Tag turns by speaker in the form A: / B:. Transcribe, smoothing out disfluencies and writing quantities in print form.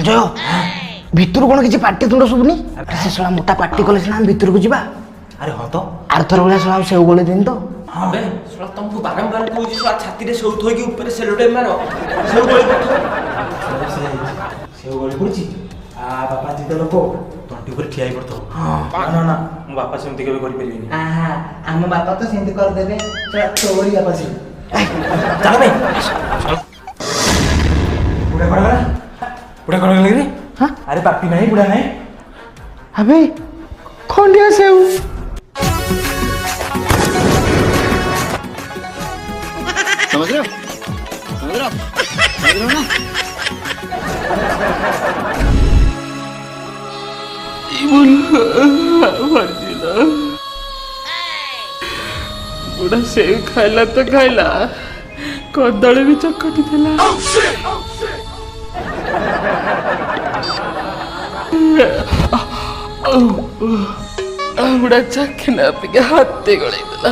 A: अजय भितर कौन किसी पार्टी तुंड शुभुनी से शला मोटा पार्टी कले सिना भितर को जीवा
B: अरे हाँ तो
A: आरथर भलिया शला सेव गोले दिन तो
B: हाँ बे शला तुमको बारंबार कहूची शला छाती रे सेव थोई के ऊपर सेलोटे मारो सेव गोले पड़तो सेव गोले पड़ची आ बापा जी तो लोको तंटी ऊपर ठियाई पड़तो हां ना ना मो बापा सेमती केबे करि परिबिनी
A: आहा हम बापा तो सेमती कर देबे तोरी बापा जी
B: चल बे बुढ़ा करा लगे रे
A: हां
B: अरे पापी नहीं बुढ़ा नहीं
A: अबे खंडिया सेव
C: समझ रहे हो ना
D: बुढ़ा सेव खाइला तो खाइला कदली भी चकटी देला बुढ़ा चाखना हाथी गड़े देला